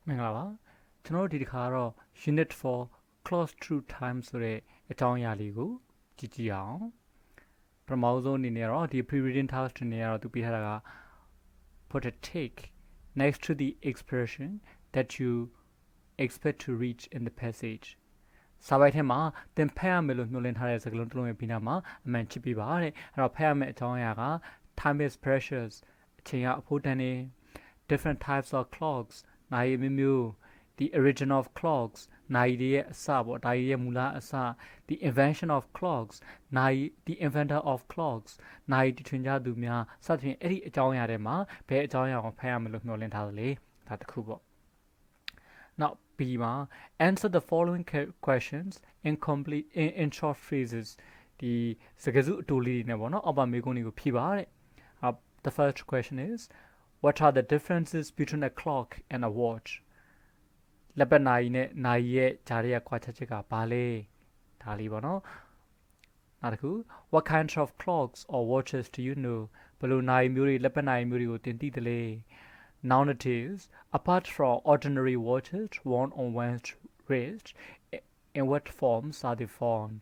မင်္ဂလာပါကျွန်တော်တို့ဒီတစ်ခါတော့ unit for close through time ဆိုတဲ့အကြောင်းအရာလေးကိုကြည့်ကြည့်အောင်ပထမဆုံးအနေနဲ့တော့ဒီ pre-reading task အနေနဲ့တော့သူပေးထားတာက put a tick next to the expression that you expect to reach in the passage စာပိုက်ထဲမှာသင်ဖတ်ရမယ်လို့ညွှန်လင်းထားတဲ့စကားလုံးတစ်လုံးရဲ့ပြီးနားမှာအမှန်ချစ်ပြပါတဲ့အဲ့တော့ဖတ်ရမယ့်အကြောင်းအရာက time is precious အချိန်ကအဖို့တန်နေ different types of clocks နိုင်ရမျိုး the origin of clocks နိုင်ရဲ့အစပေါ့ဒါရဲ့မူလအစ the invention of clocks နိုင် the inventor of clocks နိုင်တထွင်ကြသူများစသဖြင့်အဲ့ဒီအကြောင်းအရာတွေမှာဘယ်အကြောင်းအရာကိုဖတ်ရမယ်လို့ညွှန်လင်းထားသလဲဒါတစ်ခုပေါ့ Now B မှာ answer the following questions in short phrases ဒီစကားစုအတူလေးတွေနဲ့ပေါ့နော်အောက်ပါမေးခွန်းတွေကိုဖြေပါတဲ့ The first question is what are the differences between a clock and a watch လက်ပတ်နာရီနဲ့နာရီရဲ့ဂျားရဲ့ကွာခြားချက်ကဘာလဲဒါလေးပေါ့နော်နောက်တစ်ခု what kinds of clocks or watches do you know ဘယ်လိုနာရီမျိုးတွေလက်ပတ်နာရီမျိုးတွေကိုသင်သိသလဲ Nowadays apart from ordinary watches worn on one's wrist in what forms are they found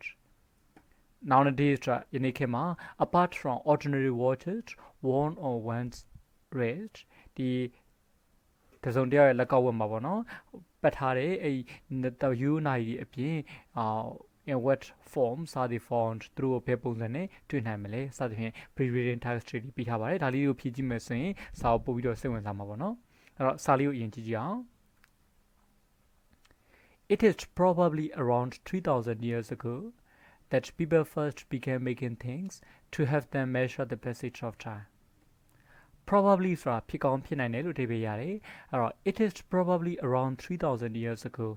Nowadays ယနေ့ခေတ်မှာ apart from ordinary watches worn on one's wrist ဒီတစုံတယောက်ရဲ့လက်ကောက်ဝတ်မှာပေါ့နော်ပတ်ထားတဲ့အဲ့ယူနိုင်ဒီအပြင်in what forms are they found သူတို့ဘယ်ပုံစံနဲ့တွေ့နိုင်မလဲစသဖြင့် pre-reading task တွေပြီးထားပါတယ်ဒါလေးကိုဖြည့်ကြည့်မယ်ဆိုရင်စာအုပ်ပို့ပြီးတော့စိတ်ဝင်စားမှာပေါ့နော်အဲ့တော့စာလေးကိုအရင်ကြည့်ကြအောင် It is probably around 3000 years ago that people first began making things to have them measure the passage of time probably ဆိုတာဖြစ်ကောင်းဖြစ်နိုင်တယ်လို့အဓိပ္ပာယ်ရတယ်အဲ့တော့ it is probably around 3000 years ago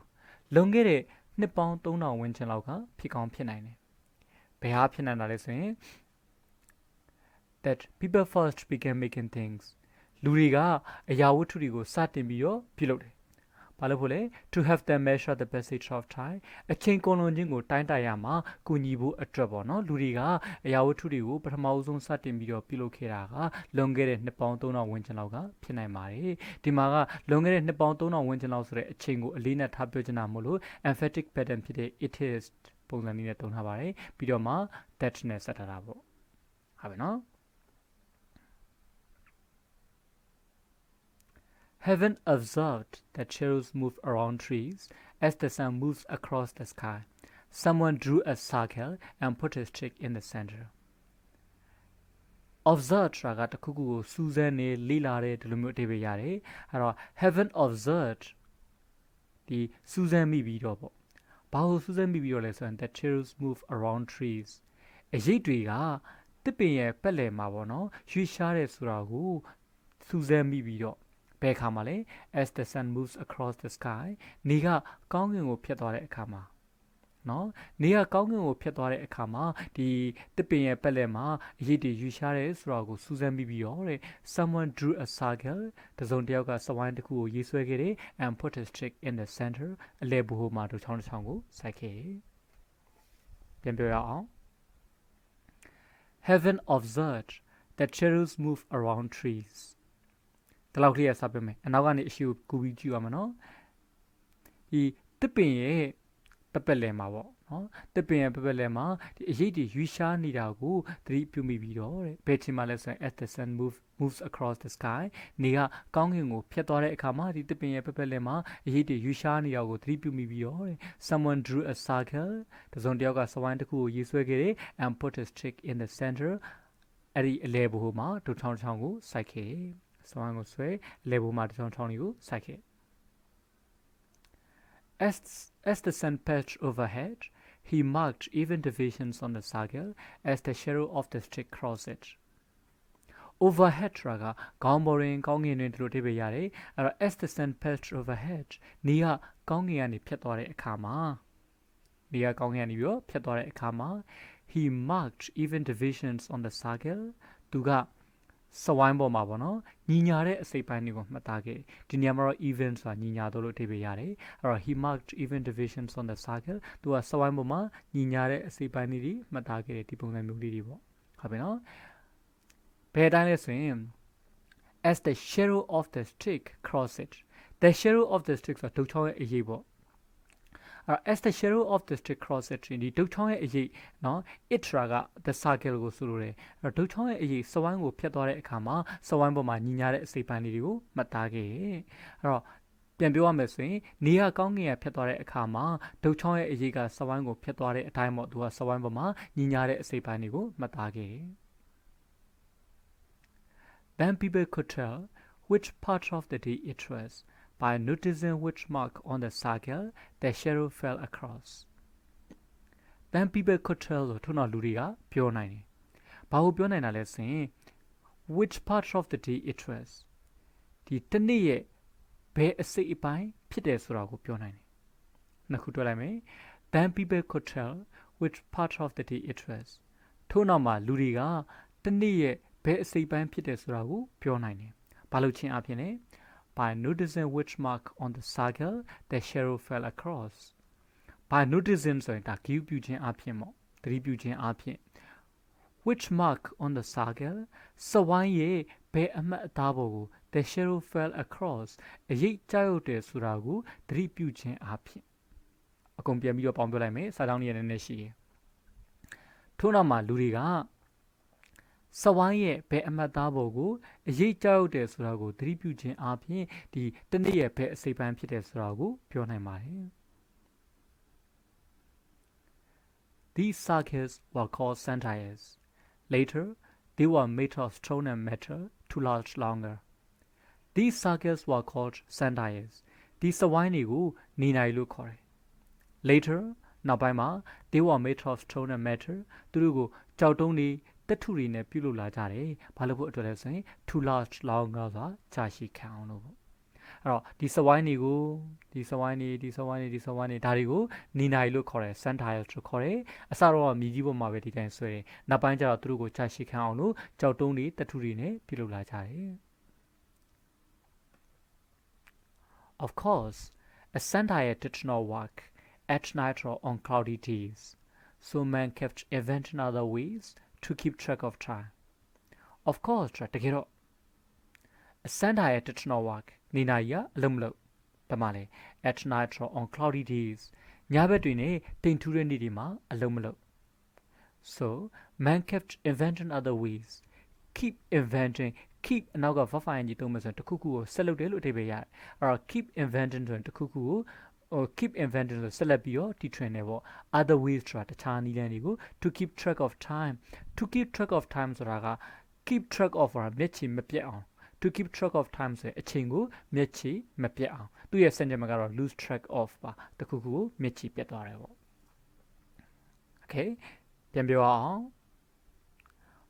လွန်ခဲ့တဲ့နှစ်ပေါင်း3000ဝန်းကျင်လောက်ကဖြစ်ကောင်းဖြစ်နိုင်တယ်ဘယ်ဟာဖြစ်နိုင်တာလဲဆိုရင် that people first began making things လူတွေကအရာဝတ္ထုတွေကိုစတင်ပြီးတော့ပြုလုပ်တယ်ဘာလို့ဖို့လဲ to have them measure the passage of time အချိန်ကုန်လွန်ခြင်းကိုတိုင်းတာရမှာကူညီဖို့အတွက်ပေါ့နော်လူတွေကအရာဝတ္ထုတွေကိုပထမဆုံးစတင်ပြီးတော့ပြုလုပ်ခဲ့တာကလွန်ခဲ့တဲ့နှစ်ပေါင်း3000ဝန်းကျင်လောက်ကဖြစ်နိုင်ပါတယ်ဒီမှာကလွန်ခဲ့တဲ့နှစ်ပေါင်း3000ဝန်းကျင်လောက်ဆိုတဲ့အချိန်ကိုအလေးနဲ့ထားပြောချင်တာမို့လို့ emphatic pattern ဖြစ်တဲ့ it is ပုံစံလေးနဲ့သုံးထားပါတယ်ပြီးတော့မှ that နဲ့ဆက်ထားတာပေါ့ဟုတ်ပြီနော်Having observed that shadows move around trees as the sun moves across the sky, someone drew a circle and put his stick in the center. Observe ဆိုတာကတခုခုကိုစူးစမ်းနေလေ့လာတဲ့ဒီလိုမျိုးအဓိပ္ပာယ်ရတယ်။အဲ့တော့ having observed ဒီစူးစမ်းမိပြီးတော့ပေါ့။ဘာလို့စူးစမ်းမိပြီးတော့လဲဆိုရင် that shadows move around trees အရိပ်တွေကတစ်ပင်ရဲ့ပက်လယ်မှာပေါ့နော်ရွှေ့ရှားတဲ့ဆိုတာကိုစူးစမ်းမိပြီးတော့ဘယ်အခါမှာလဲ as the sun moves across the sky နေကကောင်းကင်ကိုဖြတ်သွားတဲ့အခါမှာနော်နေကကောင်းကင်ကိုဖြတ်သွားတဲ့အခါမှာဒီတစ်ပင်ရဲ့ပက်လက်မှာအရိပ်တွေယူရှားတယ်ဆိုတာကိုစူးစမ်းပြီးတော့တဲ့ someone drew a circle တစုံတစ်ယောက်ကစဝိုင်းတစ်ခုကိုရေးဆွဲခဲ့တယ် and put his stick in the center အလဲဘိုးမှာတို့ချောင်းတစ်ချောင်းကိုစိုက်ခဲ့တယ်ပြန်ပြောရအောင် Having observed that shadows move around treesဒီလောက်လေးရစပြမယ်အနောက်ကနေအရှိကိုကူပြီးကြည့်ရမှာနော်ဒီတစ်ပင်ရဲ့ပပက်လဲမှာပေါ့နော်တစ်ပင်ရဲ့ပပက်လဲမှာဒီအရိပ်တွေရွေးရှားနေတာကိုသတိပြုမိပြီးတော့တဲ့ဘယ်ချိန်မှလဲဆိုရင် as the sun moves across the sky နေကကောင်းကင်ကိုဖြတ်သွားတဲ့အခါမှာဒီတစ်ပင်ရဲ့ပပက်လဲမှာအရိပ်တွေရွေးရှားနေတာကိုသတိပြုမိပြီးတော့တဲ့ someone drew a circle တစုံတစ်ယောက်ကစဝိုင်းတစ်ခုကိုရေးဆွဲခဲ့တယ် and put a stick in the center အဲ့ဒီအလဲဘိုးမှာဒုထောင်းထောင်းကိုစိုက်ခဲ့ Someone will say, level Matron psychic. As the sun passed overhead, he marked even divisions on the circle as the shadow of the stick crossed it. Overhead raga, Gomboring, Gongin into Tibiyari, as the sun passed overhead, Nia Gongiani Pietore Kama. Nia Gongiani Pietore Kama, he marked even divisions on the circle, Duga. စဝိုင်းပေါ်မှာပေါ့နော်ညီညာတဲ့အစိပ်ပိုင်းတွေကိုမှတ်သားခဲ့ဒီနေရာမှာတော့ even ဆိုတာညီညာတို့လို့အဓိပ္ပာယ်ရတယ်အဲ့တော့ he marked even divisions on the circle သူကစဝိုင်းပေါ်မှာညီညာတဲ့အစိပ်ပိုင်းတွေမှတ်သားခဲ့တယ်ဒီပုံစံမျိုးလေးတွေပေါ့ဟုတ်ပြီနော်ဘယ်တိုင်းလဲဆိုရင် as the shadow of the stick crossed it the shadow of the stick ဆိုတာဒုတ်ချောင်းရဲ့အရေးပေါ့as the shadow of the stick cross the tree ဒီဒုတ်ချောင်းရဲ့အရေးနော် itra က the circle ကိုဆိုလိုတယ်အဲ့တော့ဒုတ်ချောင်းရဲ့အရေးစဝိုင်းကိုဖြတ်သွားတဲ့အခါမှာစဝိုင်းပေါ်မှာညီညာတဲ့အစိပ်ပိုင်းလေးတွေကိုမှတ်သားခဲ့အဲ့တော့ပြန်ပြောရမယ်ဆိုရင်နေရကောင်းကင်ရဖြတ်သွားတဲ့အခါမှာဒုတ်ချောင်းရဲ့အရေးကစဝိုင်းကိုဖြတ်သွားတဲ့အတိုင်းပေါ့သူကစဝိုင်းပေါ်မှာညီညာတဲ့အစိပ်ပိုင်းတွေကိုမှတ်သားခဲ့ Then people could tell which part of the day it was by noticing which mark on the circle the shadow fell across. Then people could tell ဆိုတော့လူတွေကပြောနိုင်တယ်။ဘာလို့ပြောနိုင်တာလဲဆိုရင် which part of the day it was ဒီတစ်နေ့ရဲ့ဘယ်အစိပ်အပိုင်းဖြစ်တယ်ဆိုတာကိုပြောနိုင်တယ်။နှစ်ခုတွဲလိုက်မယ်။ Then people could tell which part of the day it was ထို့နောက်မှာလူတွေကတစ်နေ့ရဲ့ဘယ်အစိပ်ပိုင်းဖြစ်တယ်ဆိုတာကိုပြောနိုင်တယ်။ဘာလို့ချင်းအဖြစ်လဲby noticing which mark on the circle the shadow fell across by noticing ဆိုရင်ဒါ give ပြုခြင်းအဖြစ်ပေါ့သတိပြုခြင်းအဖြစ် which mark on the circle စဝိုင်းရဲ့ဘယ်အမှတ်အသားပေါ်ကို the shadow fell across အရိပ်ကျရောက်တယ်ဆိုတာကိုသတိပြုခြင်းအဖြစ်အကုန်ပြန်ပြီးတော့ပေါင်းပြောလိုက်မယ်စာတောင်းနေရတဲ့နည်းရှိရထို့နောက်မှာလူတွေကစဝိုင်းရဲ့ဘယ်အမှတ်သားပေါ်ကိုအရေးကြောက်တယ်ဆိုတာကိုသတိပြုခြင်းအပြင်ဒီတနေ့ရဲ့ဘယ်အစိပ်ပိုင်းဖြစ်တယ်ဆိုတာကိုပြောနိုင်ပါတယ် These circles were called sundials. Later, they were made of stone and metal to last longer. These circles were called sundials. ဒီစဝိုင်းတွေကိုနေနိုင်လို့ခေါ်တယ် Later, နောက်ပိုင်းမှာ they were made of stone and metal သူတို့ကိုကြောက်တုံးတွေတက်ထုတွေနဲ့ပြုလုပ်လာကြတယ်။ဘာလို့ဖို့အတွက်လဲဆိုရင် to last longer ဆိုတာကြာရှည်ခံအောင်လို့ပေါ့။အဲ့တော့ဒီစဝိုင်းတွေကိုဒီစဝိုင်းတွေဒါတွေကိုနေနိုင်လို့ခေါ်တယ် sundials လို့ခေါ်တယ်။အစတော့မြေကြီးပေါ်မှာပဲဒီတိုင်းဆွဲတယ်။နောက်ပိုင်းကျတော့သူတို့ကိုကြာရှည်ခံအောင်လို့ကြောက်တုံးတွေတက်ထုတွေနဲ့ပြုလုပ်လာကြတယ်။ Of course, a sundial did not work at night or on cloudy days. So man kept inventing other ways to keep track of time. Of course, တကယ်တော့ a sundial did not work နေနိုင်ရအလုံးမလို့ဒါမှလည်း at night or on cloudy days ညဘက်တွေနဲ့တိမ်ထူးတဲ့နေ့တွေမှာအလုံးမလို့ So man kept inventing other ways keep inventing keep အနောက်က verb ဖိုင်ကြီးသုံးမယ်ဆိုရင်တစ်ခုခုကိုဆက်လုပ်တယ်လို့အဓိပ္ပာယ်ရတယ်အဲ့တော့ keep inventing ဆိုရင်တစ်ခုခုကိုkeep inventing ဆိုဆက်လက်ပြီးတော့တီထွင်တယ်ပေါ့ other ways ဆိုတာတခြားနည်းလမ်းတွေကို to keep track of time to keep track of time ဆိုတာက keep track of ဆိုတာမျက်ခြေမပြတ်အောင် to keep track of time ဆိုရင်အချိန်ကိုမျက်ခြေမပြတ်အောင်သူ့ရဲ့ sentence ကတော့ lose track of ပါတခုခုကိုမျက်ခြေပြတ်သွားတယ်ပေါ့ okay ပြန်ပြောအောင်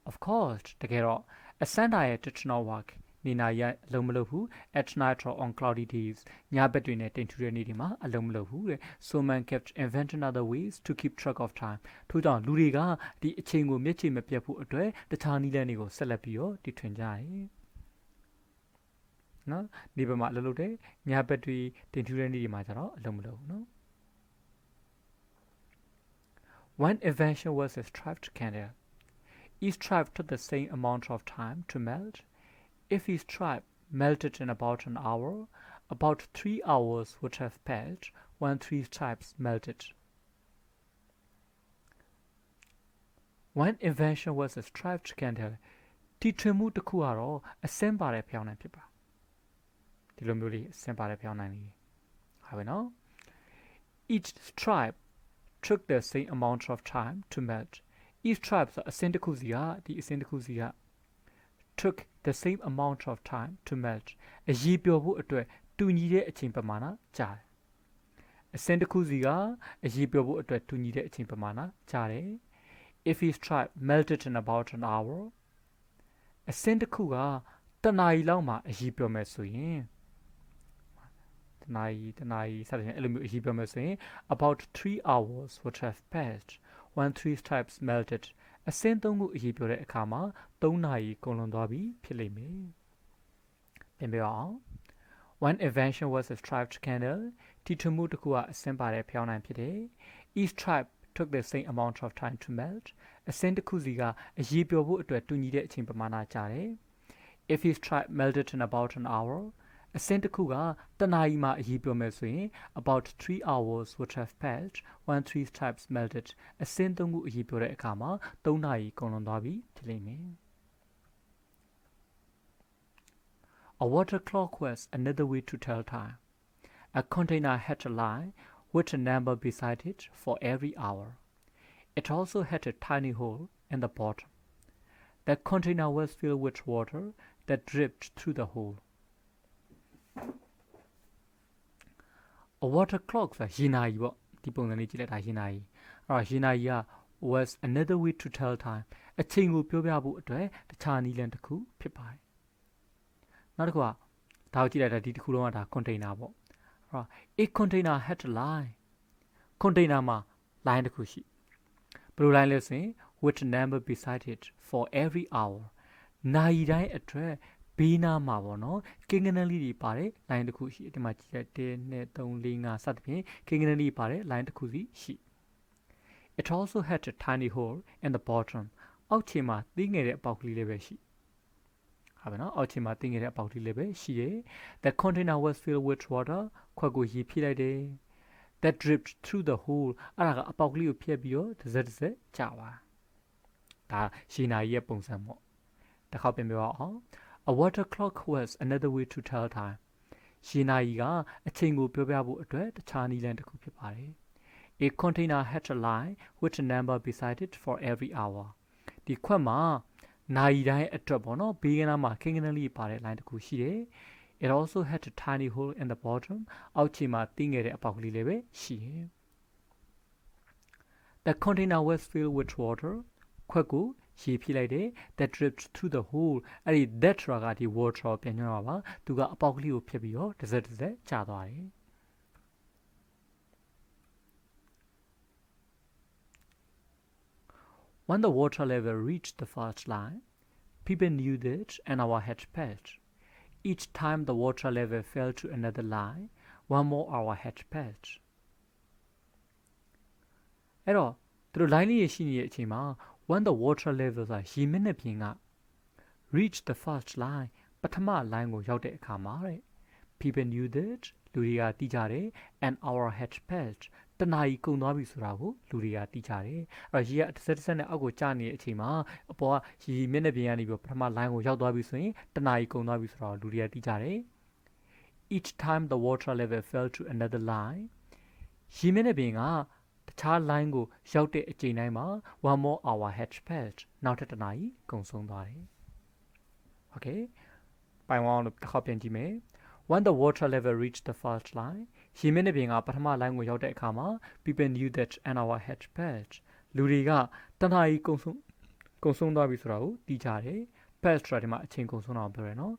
of course တကယ်တော့ a sundial did not work နေနိုင်ရအလုံးမလို့ဘူး at night or on cloudy days ညဘက်တွေနဲ့တိမ်ထူးတဲ့နေ့တွေမှာအလုံးမလို့ဘူးတဲ့ so man kept inventing other ways to keep track of time ထို့ကြောင့်လူတွေကဒီအချိန်ကိုမျက်ခြေမပြတ်ဖို့အတွက်တခြားနည်းလမ်းတွေကိုဆက်လက်ပြီးတော့တည်ထွင်ကြတယ်နော်ဒီဘက်မှာအလုပ်လုပ်တယ်ညဘက်တွေတိမ်ထူးတဲ့နေ့တွေမှာကျတော့အလုံးမလို့ဘူးနော် One invention was a striped candle. Each stripe took the same amount of time to melt. If each stripe melted in about an hour, about 3 hours would have passed when 3 stripes melted. One invention was a striped candle. တီထွင်မှုတစ်ခုကတော့အစင်းပါတဲ့ဖျောင်းနိုင်ဖြစ်ပါဒီလိုမျိုးလေးအစင်းပါတဲ့ဖျောင်းနိုင်လေးဟုတ်ပြီနော် Each stripe took the same amount of time to melt. Each stripe ဆိုအစင်းတစ်ခုစီကဒီအစင်းတစ်ခုစီက took the same amount of time to melt အရည်ပျော်ဖို့အတွက်တူညီတဲ့အချိန်ပမာဏကြာတယ်အစင်းတစ်ခုစီကအရည်ပျော်ဖို့အတွက်တူညီတဲ့အချိန်ပမာဏကြာတယ် if each stripe melted in about an hour အစင်းတစ်ခုကတနာရီလောက်မှာအရည်ပျော်မယ်ဆိုရင်တနာရီစသဖြင့်အဲ့လိုမျိုးအရည်ပျော်မယ်ဆိုရင် about 3 hours would have passed when 3 stripes melted အစင်းသုံးခုအရည်ပျော်တဲ့အခါမှာ3နာရီကုန်လွန်သွားပြီဖြစ်လိမ့်မယ်ပြန်ပြောအောင် One invention was a striped candle တီထွင်မှုတစ်ခုကအစင်းပါတဲ့ဖျောင်းနိုင်ဖြစ်တယ် Each stripe took the same amount of time to melt အစင်းတစ်ခုစီကအရည်ပျော်ဖို့အတွက်တူညီတဲ့အချိန်ပမာဏကြာတယ် If each stripe melted in about an hour အစင်းတစ်ခုကတနာရီမှအရေးပြောမယ်ဆိုရင် about 3 hours would have passed when 3 stripes melted အစင်းသုံးခုအရေးပြောတဲ့အခါမှာ3နာရီကုန်လွန်သွားပြီဖြစ်လိမ့်မယ် A water clock was another way to tell time. A container had a line with a number beside it for every hour. It also had a tiny hole in the bottom. The container was filled with water that dripped through the hole. A water clock ဆိုတာရေနာရီပေါ့ဒီပုံစံလေးကြည့်လိုက်တာရေနာရီအဲ့တော့ရေနာရီက was another way to tell time အချိန်ကိုပြောပြဖို့အတွက်တခြားနည်းလမ်းတစ်ခုဖြစ်ပါတယ်နောက်တစ်ခုကဒါကိုကြည့်လိုက်တာဒီတစ်ခုလုံးကဒါ container ပေါ့အဲ့တော့ a container had a line container မှာ line တစ်ခုရှိဘယ်လို line လဲဆိုရင် with a number beside it for every hour နာရီတိုင်းအတွက်ဘေးနားမှာပေါ့နော်ကိန်းဂဏန်းလေးတွေပါတယ် line တစ်ခုရှိဒီမှာကြည့်လိုက်1 2 3 4 5စသဖြင့်ကိန်းဂဏန်းလေးပါတယ် line တစ်ခုစီရှိ It also had a tiny hole in the bottom အောက်ခြေမှာသေးငယ်တဲ့အပေါက်ကလေးလေးပဲရှိဟုတ်ပါနော်အောက်ခြေမှာသေးငယ်တဲ့အပေါက်ကလေးလေးပဲရှိတယ် The container was filled with water ခွက်ကိုရေဖြည့်လိုက်တယ် That dripped through the hole အဲ့ဒါကအပေါက်ကလေးကိုဖြည့်ပြီးတော့တစ်စက်တစ်စက်ကျပါဒါရှီနာရီရဲ့ပုံစံပေါ့တစ်ခေါက်ပြန်ပြောအောင် A water clock was another way to tell time ရှီနာရီကအချိန်ကိုပြောပြဖို့အတွက်တခြားနည်းလမ်းတစ်ခုဖြစ်ပါတယ် A container had a line with a number beside it for every hour ဒီခွက်မှာနာရီတိုင်းအတွက်ပေါ့နော်ဘေးကနားမှာကိန်းဂဏန်းလေးပါတဲ့ line တစ်ခုရှိတယ် It also had a tiny hole in the bottom အောက်ခြေမှာတင်းငယ်တဲ့အပေါက်ကလေးလည်းပဲရှိတယ် The container was filled with water ခွက်ကိုရေဖြည့်လိုက်တယ် that dripped through the hole အဲ့ဒီ that ကဒီ water ကိုပြန်ညွှန်းတာပါသူကအပေါက်ကလေးကိုဖြတ်ပြီးတော့တစ်စက်တစ်စက်ကျသွားတယ် When the water level reached the first line, people knew that an hour had passed. Each time the water level fell to another line, one more hour had passed. အဲ့တော့သူတို့ line လေးရရှိနေတဲ့အချိန်မှာ when the water level ဆိုတာရေမျက်နှာပြင်က reach the first line ပထမ line ကိုရောက်တဲ့အခါမှာတဲ့ people knew that လူတွေကသိကြတယ် an hour had passed တနာရီကုန်သွားပြီဆိုတာကိုလူတွေကသိကြတယ်အဲ့တော့ရေကတစ်စက်တစ်စက်နဲ့အောက်ကိုကျနေတဲ့အချိန်မှာအပေါ်ကရေမျက်နှာပြင်ကနေပြီးပထမ line ကိုရောက်သွားပြီဆိုရင်တနာရီကုန်သွားပြီဆိုတော့လူတွေကသိကြတယ် each time the water level fell to another line ရေမျက်နှာပြင်ကတခြား line ကိုရောက်တဲ့အချိန်တိုင်းမှာ one more hour had passed နောက်ထပ်တနာရီကုန်ဆုံးသွားတယ် Okay ပိုင်ဝအောင်လို့တစ်ခေါက်ပြန်ကြည့်မယ် When the water level reached the first line ရေမျက်နှာပြင်ကပထမ line ကိုရောက်တဲ့အခါမှာ people knew that an hour had passed လူတွေကတနာရီကုန်ဆုံးသွားပြီဆိုတာကိုသိကြတယ် passed ဆိုတာဒီမှာအချိန်ကုန်ဆုံးတာပြောရနော်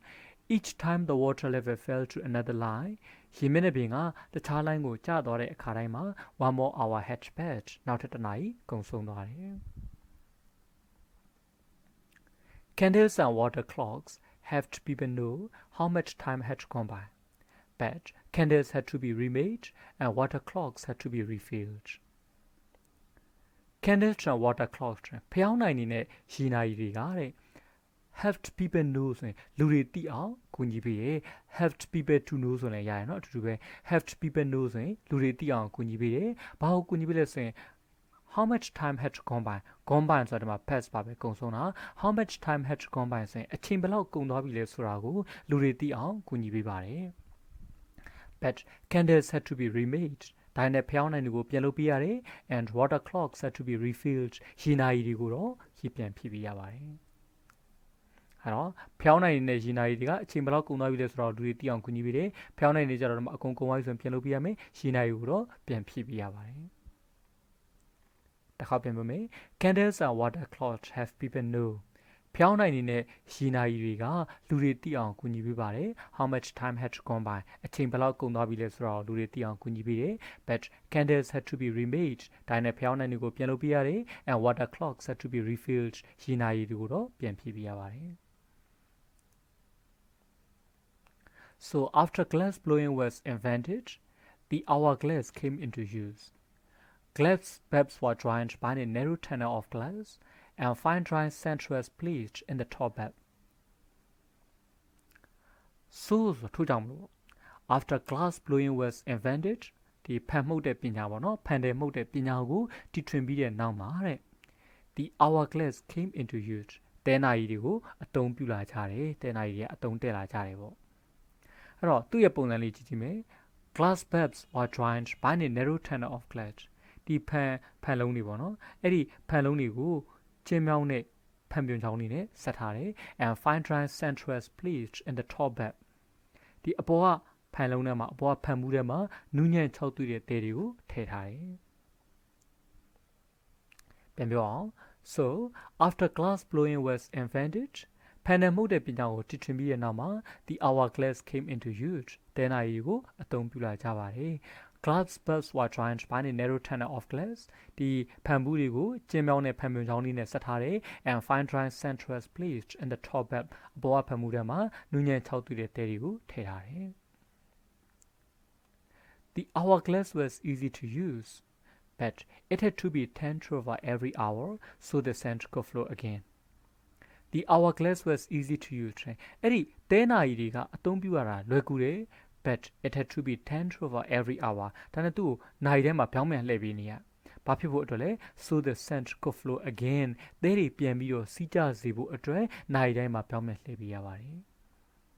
Each time the water level fell to another line ရေမျက်နှာပြင်ကတခြား line ကိုကျသွားတဲ့အခါတိုင်းမှာ one more hour had passed နောက်ထပ်တနာရီကုန်ဆုံးသွားတယ် Candles and water clocks helped people know how much time had gone by. But candles had to be remade and water clocks had to be refilled. Candles and water clocks ဖျောင်းနိုင်နေတဲ့ရေနာရီတွေကတဲ့ helped people know ဆိုရင်လူတွေသိအောင်ကူညီပေးတယ် helped people to know ဆိုရင်ရရနော်အတူတူပဲ helped people know ဆိုရင်လူတွေသိအောင်ကူညီပေးတယ်ဘာကိုကူညီပေးလဲဆိုရင် how much time had gone by gone by ဆိုတာဒီမှာ past ပါပဲကုန်ဆုံးတာ how much time had gone by ဆိုရင်အချိန်ဘယ်လောက်ကုန်သွားပြီလဲဆိုတာကိုလူတွေသိအောင်ကူညီပေးပါတယ် but candles had to be remade ဒါနဲ့ဖျောင်းနိုင်တွေကိုပြန်လုပ်ပေးရတယ် and water clocks had to be refilled ရေနာရီတွေကိုတော့ရေပြန်ဖြည့်ပေးရပါတယ်အဲ့တော့ဖျောင်းနိုင်နေတဲ့ရေနာရီတွေကအချိန်ဘယ်လောက်ကုန်သွားပြီလဲဆိုတော့လူတွေသိအောင်ကူညီပေးတယ်ဖျောင်းနိုင်နေကြတော့အကုန်ကုန်သွားပြီဆိုရင်ပြန်လုပ်ပေးရမယ်ရေနာရီကိုတော့ပြန်ဖြည့်ပေးရပါတယ်တစ်ခါပြန်ပြောမယ် Candles and water clocks have people know ဖျောင်းနိုင်နေတဲ့ရေနာရီတွေကလူတွေသိအောင်ကူညီပေးပါတယ် How much time had gone by အချိန်ဘယ်လောက်ကုန်သွားပြီလဲဆိုတော့လူတွေသိအောင်ကူညီပေးတယ် But candles had to be remade ဒါနဲ့ဖျောင်းနိုင်တွေကိုပြန်လုပ်ပေးရတယ် and water clocks had to be refilled ရေနာရီတွေကိုတော့ပြန်ဖြည့်ပေးရပါတယ် So after glass blowing was invented, the hourglass came into use. Glass bulbs were joined by a narrow tunnel of glass, and fine drying sand was placed in the top bulb. so ဆိုထို့ကြောင့်မလို့ after glass blowing was invented ဒီဖန်မှုတ်တဲ့ပညာပေါ့နော်ဖန်တယ်မှုတ်တဲ့ပညာကိုတီထွင်ပြီးတဲ့နောက်မှာတဲ့ the hourglass came into use တဲနာရီတွေကိုအသုံးပြုလာကြတယ်တဲနာရီတွေကအသုံးတက်လာကြတယ်ပေါ့အဲ့တော့သူ့ရဲ့ပုံစံလေးကြည့်ကြည့်မယ် glass bulbs were joined by a narrow tunnel of glass ဒီဖန်လုံးတွေပေါ့နော်အဲ့ဒီဖန်လုံးတွေကိုကျင်းမြောင်းတဲ့ဖန်ပြုံချောင်းတွေနဲ့ဆက်ထားတယ် and fine dry centers placed in the top bulb ဒီအပေါ်ကဖန်လုံးထဲမှာအပေါ်ကဖန်မှုထဲမှာနူးညံ့6တွေ့တဲ့တဲတွေကိုထည့်ထားတယ်ပြန်ပြောအောင် so after glass blowing was invented ဖန်တယ်မှုတဲ့ပညာကိုတီထွင်ပြီးတဲ့နောက်မှာ the hourglass came into use တဲနာရီကိုအသုံးပြုလာကြပါတယ် glass bulbs were joined by a narrow tunnel of glass ဒီဖန်ဘူးတွေကိုကျင်းမြောင်းတဲ့ဖန်ပြုံချောင်းလေးနဲ့ဆက်ထားတယ် and fine dry centers placed in the top bulb အပေါ်ကဖန်မှုထဲမှာနူးညံ့6တွေ့တဲ့တဲတွေကိုထည့်ထားတယ်The hourglass was easy to use, but it had to be turned over every hour so the scent could flow again. The hourglass was easy to use. အဲ့ဒီတဲနာရီတွေကအသုံးပြုရတာလွယ်ကူတယ် but it had to be turned over every hour. ဒါနဲ့သူ့ကိုနိုင်ထဲမှာပြောင်းပြန်လှည့်ပေးနေရ။ဘာဖြစ်ဖို့အတွက်လဲ so the scent could flow again. တဲတွေပြန်ပြီးတော့စီးကျစေဖို့အတွက်နိုင်တိုင်းမှာပြောင်းပြန်လှည့်ပေးရပါတယ်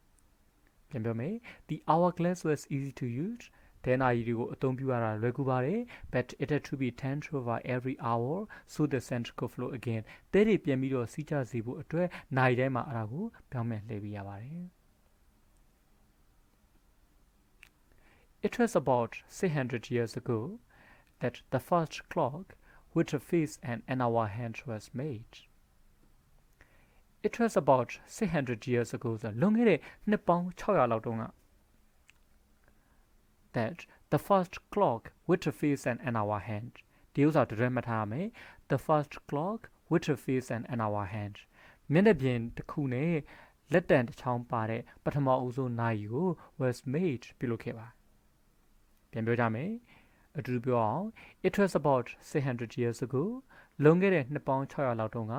။ပြန်ပြောမယ် The hourglass was easy to use. တဲနာရီတွေကိုအသုံးပြုရတာလွယ်ကူပါတယ် but it had to be turned over every hour so the scent could flow again တဲတွေပြန်ပြီးတော့စီးကျစေဖို့အတွက်နိုင်တိုင်းမှာအဲ့ဒါကိုပြောင်းပြန်လှည့်ပေးရပါတယ် It was about 600 years ago that the first clock with a face and an hour hand was made It was about 600 years ago ဆိုလွန်ခဲ့တဲ့နှစ်ပေါင်း600လောက်တုန်းကthat the first clock with a face and an hour hand ဒီဥစ္စာတရက်မှတ်ထားရမယ် the first clock with a face and an hour hand မျက်နှာပြင်တစ်ခုနဲ့လက်တံတစ်ချောင်းပါတဲ့ပထမအဆုံးနာရီကို was made ပြုလုပ်ခဲ့ပါပြန်ပြောကြမယ်အတူတူပြောအောင် it was about 600 years ago လွန်ခဲ့တဲ့နှစ်ပေါင်း600လောက်တုန်းက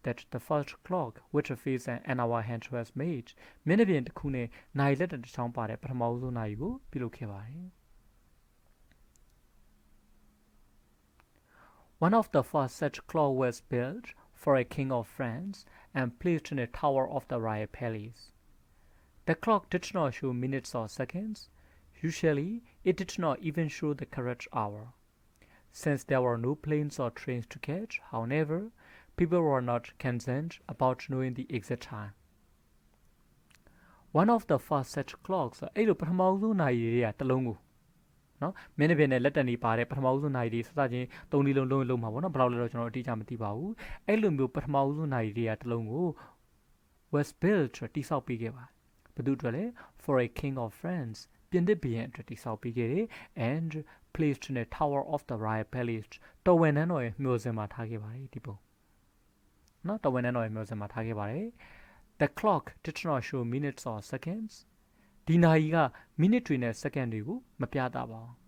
that the first clock with a face and an hour hand was made မျက်နှာပြင်တစ်ခုနဲ့နိုင်လက်တစ်ချောင်းပါတဲ့ပထမဆုံးနိုင်ကိုပြုလုပ်ခဲ့ပါတယ် One of the first such clock was built for a king of France and placed in a tower of the royal palace. The clock did not show minutes or seconds. Usually, it did not even show the correct hour. Since there were no planes or trains to catch, however, people were not concerned about knowing the exact time. One of the first such clocks အဲ့လိုပထမဆုံးနိုင်ရည်တွေကတစ်လုံးကိုနော်မင်းတစ်ပြည့်နဲ့လက်တန်နေပါတဲ့ပထမဆုံးနိုင်ရည်စစချင်း၃လေးလုံးလုံးမှာပေါ့နော်ဘယ်လောက်လဲတော့ကျွန်တော်အတိအကျမသိပါဘူးအဲ့လိုမျိုးပထမဆုံးနိုင်ရည်တွေကတစ်လုံးကို was built တိဆောက်ပေးခဲ့ပါဘယ်သူအတွက်လဲ for a king of France ပြင်သစ်ဘုရင်အတွက်တိဆောက်ပေးခဲ့တယ် and placed in a tower of the royal palace တော်ဝင်နန်းတော်ရဲ့မြို့စင်မှာထားခဲ့ပါတယ်ဒီပုံနော်တော်ဝင်နန်းတော်ရဲ့မြို့စင်မှာထားခဲ့ပါတယ် The clock did not show minutes or seconds ဒီနာရီကမိနစ်တွေနဲ့စက္ကန့်တွေကိုမပြသပါဘူး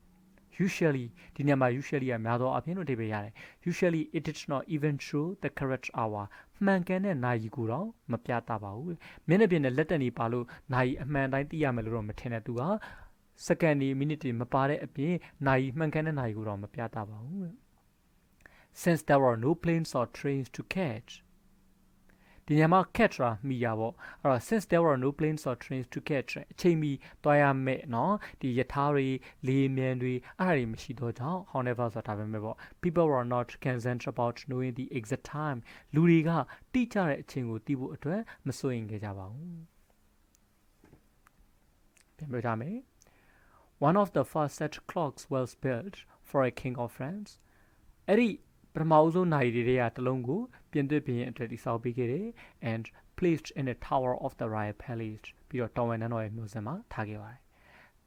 Usually ဒီနေရာမှာ usually ကများသောအားဖြင့်လို့အဓိပ္ပာယ်ရတယ် Usually it did not even show the correct hour မှန်ကန်တဲ့နာရီကိုတော့မပြသပါဘူးမျက်နှာပြင်နဲ့လက်တံနေပါလို့နာရီအမှန်တိုင်းသိရမယ်လို့တော့မထင်တဲ့သူကစက္ကန့်တွေမိနစ်တွေမပါတဲ့အပြင်နာရီမှန်ကန်တဲ့နာရီကိုတော့မပြသပါဘူး Since there were no planes or trains to catch ဒီညမှာ catch တာမိရပေါ့အဲ့တော့ since there were no planes or trains to catch အချိန်မီတွားရမယ်နော်ဒီယထာတွေလေမြန်တွေအဲ့ဒါတွေမရှိတော့ကြောင်း however ဆိုတာပဲပဲပေါ့ people were not concerned about knowing the exact time လူတွေကတိကျတဲ့အချိန်ကိုသိဖို့အတွက်မစိုးရိမ်ခဲ့ကြပါဘူးပြန်ပြောကြမယ် One of the first such clocks was built for a king of France အဲ့ဒီပထမဆုံးနိုင်ရည်တွေကတစ်လုံးကိုပြင်သစ်ဘုရင်အတွက်တိစောက်ပေးခဲ့တယ် and placed in a tower of the royal palace ပြီးတော့တော်ဝင်နန်းတော်ရဲ့မြို့စင်မှာထားခဲ့ပါတယ်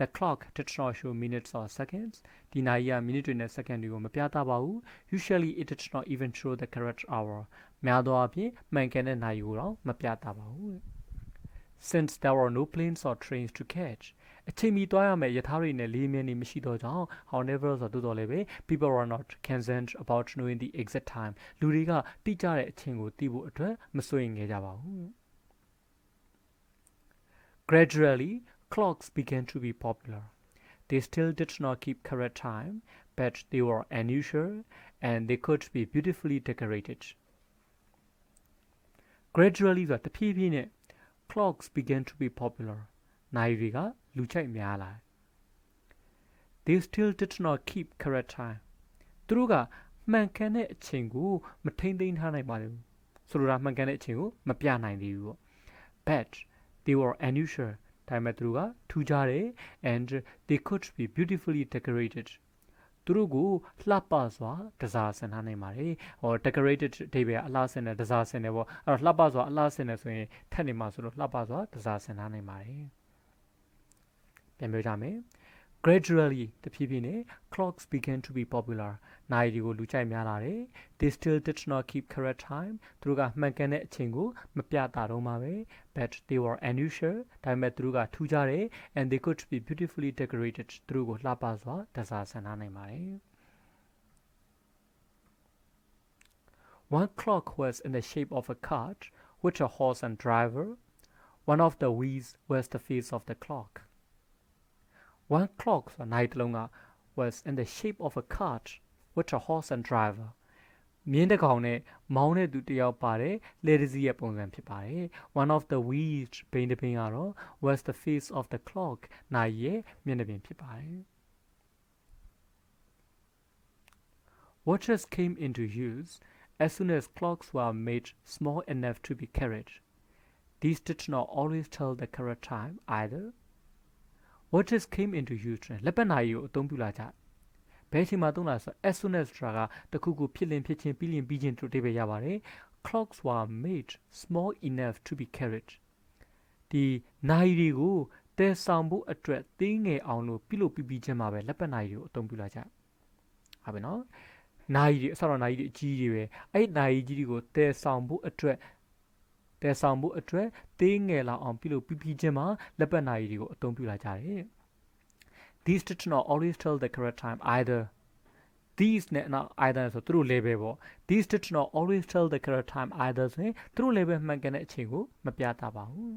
The clock did not show minutes or seconds ဒီနိုင်ရမိနစ်တွေနဲ့စက္ကန့်တွေကိုမပြသပါဘူး Usually it did not even show the correct hour များသောအားဖြင့်မှန်ကန်တဲ့နိုင်ကိုတော့မပြသပါဘူး Since there were no planes or trains to catch အချိန်မီသွားရမယ့်ယထာတွေနဲ့လေမြန်းတွေမရှိတော့ကြောင်း however ဆိုတော့လည်းပဲ people were not concerned about knowing the exact time လူတွေကတိကျတဲ့အချိန်ကိုသိဖို့အတွက်မစိုးရိမ်ခဲ့ကြပါဘူး Gradually, clocks began to be popular. They still did not keep correct time, but they were unusual and they could be beautifully decorated. Gradually ဆိုတာတဖြည်းဖြည်းနဲ့ clocks began to be popular. နိုင်တွေကလူကြိုက်များလာတယ် They still did not keep correct time. သူတို့ကမှန်ကန်တဲ့အချိန်ကိုမထိန်းသိမ်းထားနိုင်ပါဘူးဆိုလိုတာမှန်ကန်တဲ့အချိန်ကိုမပြနိုင်သေးဘူးပေါ့ But they were unusual. ဒါပေမဲ့သူတို့ကထူးခြားတယ် and they could be beautifully decorated. သူတို့ကိုလှပစွာတစားဆင်ထားနိုင်ပါတယ်ဟော decorated အဓိပ္ပာယ်အလှဆင်တယ်တစားဆင်တယ်ပေါ့အဲ့တော့လှပစွာအလှဆင်တယ်ဆိုရင်ထက်နေမှာဆိုတော့လှပစွာတစားဆင်ထားနိုင်ပါတယ်ပြန်ပြောကြမယ် Gradually တဖြည်းဖြည်းနဲ့ clocks began to be popular နိုင်တွေကိုလူကြိုက်များလာတယ် They still did not keep correct time သူတို့ကမှန်ကန်တဲ့အချိန်ကိုမပြတာတော့မှာပဲ But they were unusual ဒါပေမဲ့သူတို့ကထူးခြားတယ် and they could be beautifully decorated သူတို့ကိုလှပစွာတစားဆင်ထားနိုင်ပါတယ် One clock was in the shape of a cart with a horse and driver. One of the wheels was the face of the clock. One clock ဆိုနိုင်တလုံးက was in the shape of a cart with a horse and driver. မြင်းတစ်ကောင်နဲ့မောင်းတဲ့သူတစ်ယောက်ပါတယ်လေတစည်းရဲ့ပုံစံဖြစ်ပါတယ် One of the wheels ဘိန်းတစ်ပင်ကတော့ was the face of the clock နိုင်ရဲ့မျက်နှာပြင်ဖြစ်ပါတယ် Watches came into use as soon as clocks were made small enough to be carried. These did not always tell the correct time either. Watches came into use လက်ပတ်နာရီကိုအသုံးပြုလာကြဘယ်အချိန်မှာသုံးလာဆို as soon as ဆိုတာကတခုခုဖြစ်လင်ဖြစ်ချင်းပြီးလင်ပြီးချင်းတို့အဓိပ္ပာယ်ရပါတယ် Clocks were made small enough to be carried. ဒီနာရီတွေကိုတည်ဆောင်ဖို့အတွက်သေးငယ်အောင်လို့ပြုလုပ်ပြီးချင်းမှာပဲလက်ပတ်နာရီကိုအသုံးပြုလာကြဟုတ်ပြီနော်နိုင်ရီအစတော့နိုင်ရီအကြီးကြီးပဲအဲ့နိုင်ရီကြီးတွေကိုတည်ဆောင်ဖို့အတွက်သေးငယ်လာအောင်ပြုလုပ်ပြီးချင်းမှာလက်ပတ်နိုင်ရီတွေကိုအသုံးပြုလာကြတယ် These did not always tell the correct time either. These နဲ့ either ဆိုသူတို့ label ပေါ့ These did not always tell the correct time either ဆိုရင်သူတို့ label မှန်ကန်တဲ့အချိန်ကိုမပြတာပါဘူး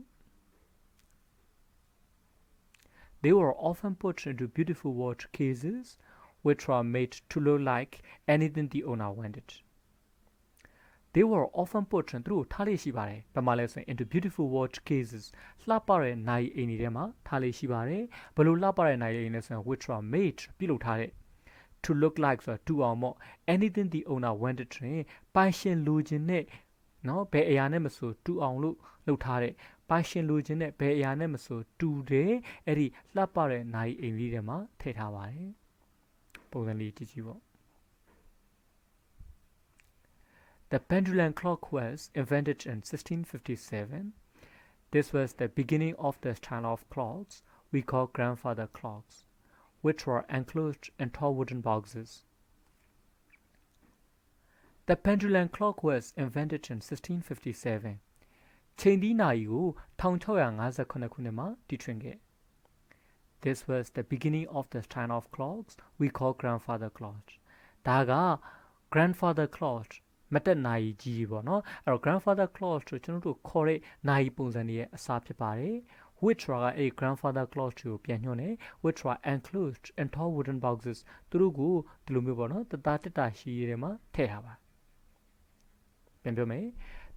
They were often put into beautiful watch cases which were made to look like anything the owner wanted. They were often put သူတို့ထားလေးရှိပါတယ်ဘာမှလဲဆိုရင် into beautiful watch cases လှပတဲ့နိုင်အိမ်တွေထဲမှာထားလေးရှိပါတယ်ဘယ်လိုလှပတဲ့နိုင်အိမ်လဲဆိုရင် which were made ပြုလုပ်ထားတဲ့ to look like ဆိုတာတူအောင်ပေါ့ anything the owner wanted တွင်ပိုင်ရှင်လိုချင်တဲ့နော်ဘယ်အရာနဲ့မဆိုတူအောင်လို့လုပ်ထားတဲ့ပိုင်ရှင်လိုချင်တဲ့ဘယ်အရာနဲ့မဆိုတူတယ်အဲ့ဒီလှပတဲ့နိုင်အိမ်လေးထဲမှာထည့်ထားပါတယ်ပုံစံလေးကြည့်ကြည့်ပေါ့The pendulum clock was invented in 1657. This was the beginning of the style of clocks we call grandfather clocks, which were enclosed in tall wooden boxes. The pendulum clock was invented in 1657. ချိန်ဒီနာရီကို1658ခုနှစ်မှာတီထွင်ခဲ့ This was the beginning of the style of clocks we call grandfather clocks. ဒါက grandfather clocksမတက်နိုင်ကြီးပေါ့နော်အဲ့တော့ grandfather clause တို့ကျွန်တော်တို့ခေါ်တဲ့နိုင်ပုံစံတွေရဲ့အစားဖြစ်ပါတယ် which ကအဲ့ grandfather clause ကိုပြန်ညွှန်းတယ် which are enclosed in tall wooden boxes သူတို့ကိုဒီလိုမျိုးပေါ့နော်တသားတက်တာရှိရဲမှာထည့်ထားပါပြန်ပြောမယ်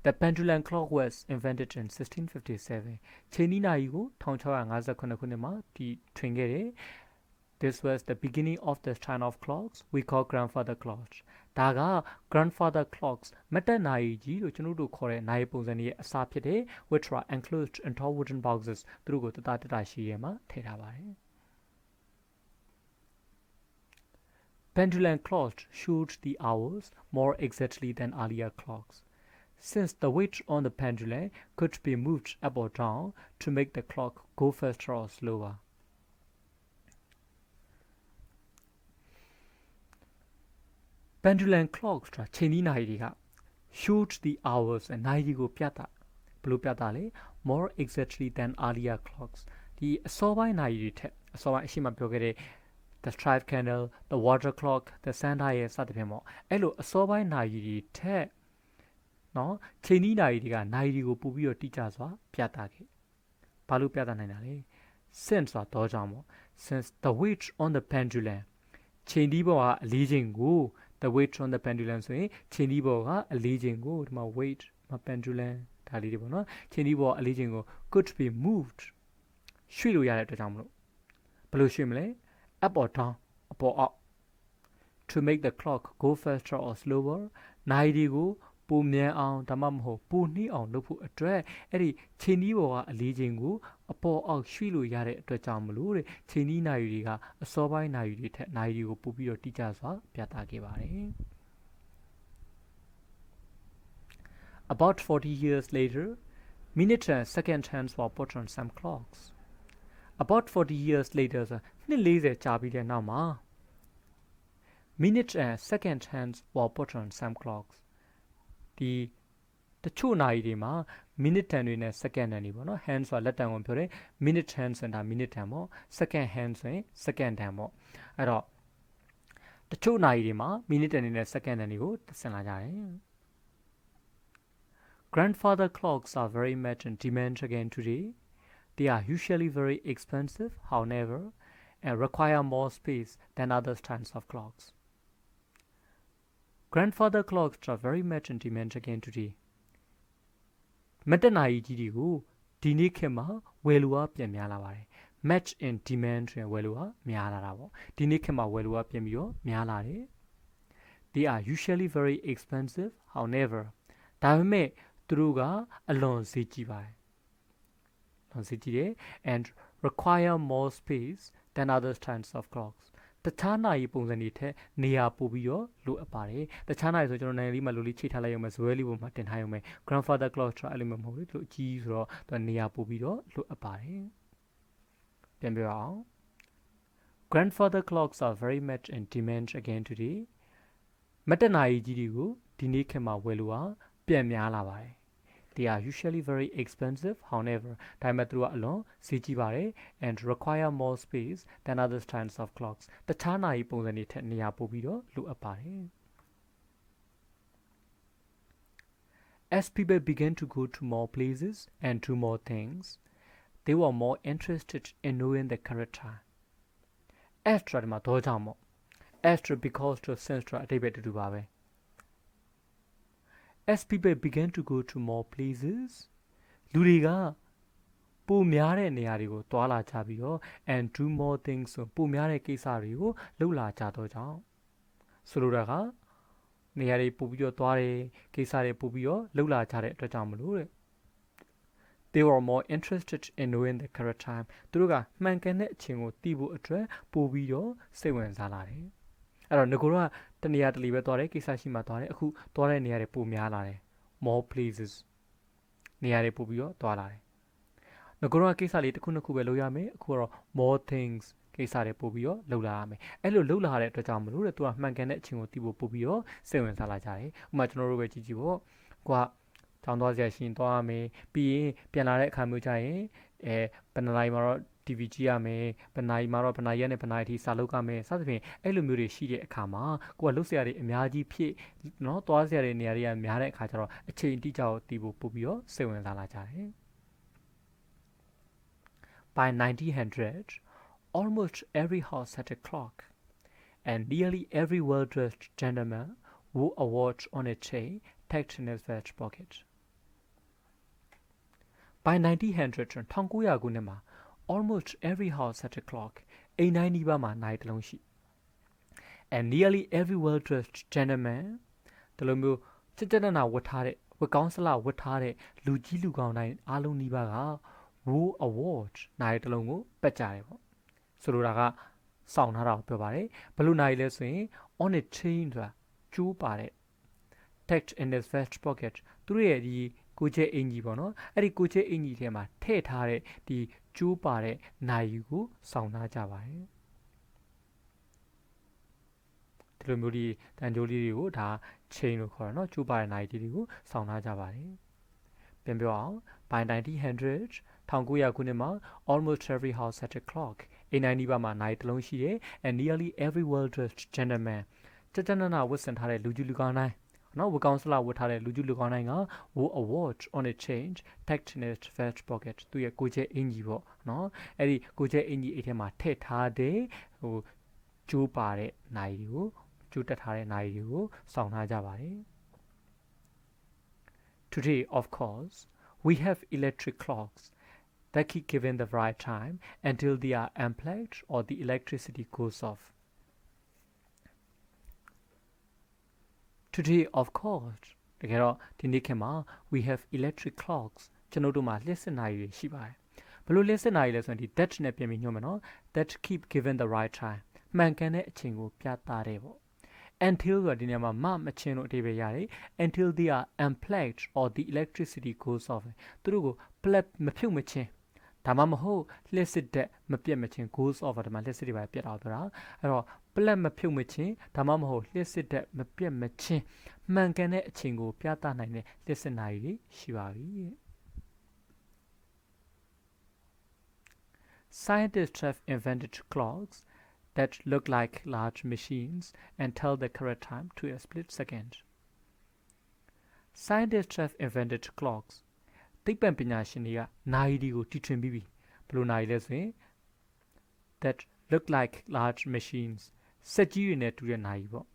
The pendulum clock was invented in 1657 ချိန်ဒီနာရီကို1658ခုနှစ်မှာဒီထွင်ခဲ့တယ် This was the beginning of the style of clocks we call grandfather clocks. ဒါက grandfather clocks မတက်နိုင်ကြီးလို့ကျွန်တော်တို့ခေါ်တဲ့နိုင်ပုံစံတွေရဲ့အစားဖြစ်တဲ့ which are enclosed in tall wooden boxes သူတို့ကိုတသားတက်တာရှိရဲမှာထည့်ထားပါတယ် Pendulum clocks showed the hours more exactly than earlier clocks. Since the weight on the pendulum could be moved up or down to make the clock go faster or slower. Pendulum clocks ဆိုတာချိန်ဒီနာရီတွေက showed the hours နိုင်ရီကိုပြတာဘယ်လိုပြတာလဲ more exactly than earlier clocks ဒီအစောပိုင်းနာရီတွေထက်အစောပိုင်းအရှိမပြောခဲ့တဲ့ the striped candle the water clock the sundial စသဖြင့်ပေါ့အဲ့လိုအစောပိုင်းနာရီတွေထက်နော်ချိန်ဒီနာရီတွေကနိုင်ရီကိုပို့ပြီးတော့တိကျစွာပြတာခဲ့ ဘာလို့ပြသနိုင်တာလဲ since ဆိုတာတော့ကြောင့်ပေါ့ since the weight on the pendulum ချိန်ဒီဘောကအလေးချိန်ကို the weight on the pendulum ဆိုရင်ချိန်ဒီဘောကအလေးချိန်ကိုဒီမှာ weight မှာ pendulum ဒါလေးတွေပေါ့နော်ချိန်ဒီဘောကအလေးချိန်ကို could be moved ရွှေ့လို့ရတဲ့အတွက်ကြောင့်မလို့ဘယ်လိုရွှေ့မလဲ up or down အပေါ်အောက် to make the clock go faster or slower နိုင်ဒီကိုပိုမြန်အောင်ဒါမှမဟုတ်ပိုနှီးအောင်လုပ်ဖို့အတွက်အဲ့ဒီချိန်ဒီဘောကအလေးချိန်ကိုအပေါ်အောက်ရွှေ့လို့ရတဲ့အတွက်ကြောင့်မလို့တဲ့ချိန်ဒီနိုင်တွေကအစောပိုင်းနိုင်တွေထက်နိုင်တွေကိုပို့ပြီးတော့တိကျစွာပြသခဲ့ပါတယ် About 40 years later minute and second hands were put on some clocks About 40 years later ဆိုနှစ်40ကြာပြီးတဲ့နောက်မှာ minute and second hands were put on some clocks ဒီတချို့နိုင်တွေမှာ minute hand တွေနဲ့ second hand တွေပေါ့နော် hand ဆိုတာလက်တံကိုပြောတယ် minute hand ဆိုတာ minute hand ပေါ့ second hand ဆိုရင် second hand ပေါ့အဲ့တော့တချို့နိုင်တွေမှာ minute hand တွေနဲ့ second hand တွေကိုဆင်လာကြတယ် Grandfather clocks are very much in demand again today They are usually very expensive however and require more space than other kinds of clocks Grandfather clocks are very much in demand again today. မတနာကြီးကြီးတွေကိုဒီနေ့ခေတ်မှာဝယ်လိုအားပြန်များလာပါတယ် match in demand ဆိုရင်ဝယ်လိုအားများလာတာပေါ့ဒီနေ့ခေတ်မှာဝယ်လိုအားပြန်ပြီးတော့များလာတယ် They are usually very expensive however ဒါပေမဲ့သူတို့ကအလွန်ဈေးကြီးပါတယ်အလွန်ဈေးကြီးတယ် and require more space than other kinds of clocksတခြားနိုင်ပုံစံတွေထက်နေရာပို့ပြီးတော့လိုအပ်ပါတယ်တခြားနိုင်ဆိုကျွန်တော်နိုင်လေးမှာလိုလေးချိတ်ထားလိုက်ရုံပဲဇွဲလေးပုံမှာတင်ထားရုံပဲ grandfather clock ဆိုတာအဲ့လိုမျိုးမဟုတ်ဘူးသူအကြီးဆိုတော့သူနေရာပို့ပြီးတော့လိုအပ်ပါတယ်ပြန်ပြောအောင် grandfather clocks are very much in demand again today မတနိုင်ကြီးတွေကိုဒီနေ့ခေတ်မှာဝယ်လို့ပြန်များလာပါတယ်They are usually very expensive, however, ဒါပေမဲ့သူတို့ကအလွန်ဈေးကြီးပါတယ် and require more space than other kinds of clocks. တခြားနိုင်ပုံစံတွေထက်နေရာပိုပြီးတော့လိုအပ်ပါတယ် As people began to go to more places and do more things, they were more interested in knowing the correct time. Extra ဒီမှာတော့ကြောင့်မို့ extra because to sense အတိတ်ပဲတူတူပါပဲAs people began to go to more places လူတွေကပိုများတဲ့နေရာတွေကိုတွာလာကြပြီးတော့ and do more things ဆိုပိုများတဲ့ကိစ္စတွေကိုလုပ်လာကြတော့ကြောင့်ဆိုလိုတာကနေရာတွေပို့ပြီးတော့တွားတယ်ကိစ္စတွေပို့ပြီးတော့လုပ်လာကြတဲ့အတွက်ကြောင့်မလို့တဲ့ They were more interested in knowing the correct time သူတို့ကမှန်ကန်တဲ့အချိန်ကိုသိဖို့အတွက်ပို့ပြီးတော့စိတ်ဝင်စားလာတယ်အဲ့တော့ငကိုတော့တနေရာတလီပဲသွားတယ်ကိစ္စရှိမှသွားတယ်အခုသွားတဲ့နေရာတွေပိုများလာတယ် more places နေရာတွေပိုပြီးတော့သွားလာတယ်ငကိုတော့ကိစ္စလေးတစ်ခုနှစ်ခုပဲလုပ်ရမယ်အခုကတော့ more things ကိစ္စတွေပိုပြီးတော့လုပ်လာရမယ်အဲ့လိုလုပ်လာတဲ့အတွက်ကြောင့်မလို့တဲ့သူကမှန်ကန်တဲ့အချိန်ကိုသိဖို့ပိုပြီးတော့စိတ်ဝင်စားလာကြတယ်ဥပမာကျွန်တော်တို့ပဲကြည့်ကြည့်ပေါ့ကိုကတောင်းသွားစရာရှိရင်သွားရမယ်ပြီးရင်ပြန်လာတဲ့အခါမျိုးကျရင်ဘယ်နှလိုက်မှာတော့TV ကြည့်ရမယ်ဘယ်နိုင်မှာတော့ဘယ်နိုင်ရက်နဲ့ဘယ်နိုင်အထိစာလုပ်ရမယ်စသဖြင့်အဲ့လိုမျိုးတွေရှိတဲ့အခါမှာကိုကလုပ်စရာတွေအများကြီးဖြစ်เนาะသွားစရာတွေနေရာတွေကများတဲ့အခါကျတော့အချိန်တိကျကိုသိဖို့ပို့ပြီးတော့စိတ်ဝင်စားလာကြတယ် By 1900 almost every house had a clock and nearly every well-dressed gentleman wore a watch on a chain tucked in his vest pocket By 1900 1900ခုနှစ်မှာalmost every house had a clock အိမ်တိုင်းနီးပါးမှာနိုင်တစ်လုံးရှိ and nearly every well-dressed gentleman တလုံးမျိုးစက်တနာဝတ်ထားတဲ့ဝတ်ကောင်းစလဝတ်ထားတဲ့လူကြီးလူကောင်းတိုင်းအားလုံးနီးပါးက wore a watch နိုင်တစ်လုံးကိုပက်ကြတယ်ပေါ့ဆိုလိုတာကစောင့်ထားတာကိုပြောပါတယ်ဘယ်လိုနိုင်လဲဆိုရင် on a chain ဆိုတာကျိုးပါတဲ့ tucked in his vest pocket သူတို့ရဲ့ဒီကိုချဲအင်ကြီးပေါ့နော်အဲ့ဒီကိုချဲအင်ကြီးထဲမှာထည့်ထားတဲ့ဒီကျိုးပါတဲ့နိုင်ယူကိုစောင့်ထားကြပါတယ်ဒီလိုမျိုးဒီတန်ကြိုးလေးတွေကိုဒါ chain လို့ခေါ်တာနော်ကျိုးပါတဲ့နိုင်တွေကိုစောင့်ထားကြပါတယ်ပြန်ပြောအောင် by 1900 1900ခုနှစ်မှာ almost every house had a clock အိမ်တိုင်းနီးပါးမှာနိုင်တစ်လုံးရှိတယ် and nearly every well-dressed gentleman ကျကျနနဝတ်ဆင်ထားတဲ့လူကြီးလူကောင်းတိုင်း နော်ဝကောင်ဆလာဝတ်ထားတဲ့လူကျူလူကောင်းတိုင်းက wore a watch on a chain tucked in his vest pocket သူရဲ့ကိုကျဲအင်ကြီးပေါ့နော်အဲ့ဒီကိုကျဲအင်ကြီးအဲ့ထဲမှာထည့်ထားတဲ့ဟိုကျိုးပါတဲ့နိုင်တွေကိုကျိုးတက်ထားတဲ့နိုင်တွေကိုစောင့်ထားကြပါတယ် Today of course we have electric clocks that keep giving the right time until they are unplugged or the electricity goes off Today of course တကယ်တော့ဒီနေ့ခေတ်မှာ we have electric clocks ကျွန်တော်တို့မှာလျှက်စစ်နာရီတွေရှိပါတယ်ဘယ်လိုလျှက်စစ်နာရီလဲဆိုရင်ဒီ that နဲ့ပြင်ပြီးညွှန်မယ်နော် that keep giving the right time မှန်ကန်တဲ့အချိန်ကိုပြသတယ်ပေါ့ until ဆိုတာဒီနေရာမှာမချင်းလို့အဓိပ္ပာယ်ရတယ် until they are unplugged or the electricity goes off သူတို့ကို plug မဖြုတ်မချင်းဒါမှမဟုတ်လျှက်စစ်တဲ့မပြတ်မချင်း goes off ဒါမှလျှက်စစ်တွေပါပြတ်တော့ပြောတာအဲ့တော့ plug မဖြုတ်မချင်းဒါမှမဟုတ်လျှက်စစ်တဲ့မပြတ်မချင်းမှန်ကန်တဲ့အချိန်ကိုပြသနိုင်တဲ့လျှက်စစ်နာရီတွေရှိပါပြီ Scientists have invented clocks that look like large machines and tell the correct time to a split second. Scientists have invented clocks. သိပ္ပံပညာရှင်တွေကနာရီတွေကိုတီထွင်ပြီးပြီဘယ်လိုနာရီလဲဆိုရင် that look like large machines စက်ကြီးတွေနဲ့တူတဲ့နာရီပေါ့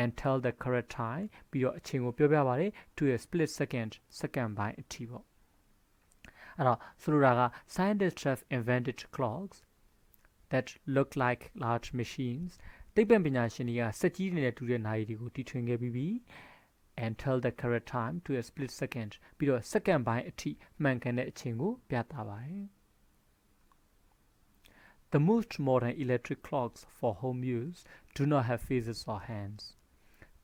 and tell the correct time ပြီးတော့အချိန်ကိုပြောပြပါတယ် to a split second စက္ကန့်ပိုင်းအထိပေါ့အဲ့တော့ဆိုလိုတာက scientists have invented clocks that look like large machines သိပ္ပံပညာရှင်တွေကစက်ကြီးတွေနဲ့တူတဲ့နာရီတွေကိုတီထွင်ခဲ့ပြီးပြီ and tell the correct time to a split second ပြီးတော့စက္ကန့်ပိုင်းအထိမှန်ကန်တဲ့အချိန်ကိုပြသပါတယ် The most modern electric clocks for home use do not have faces or hands.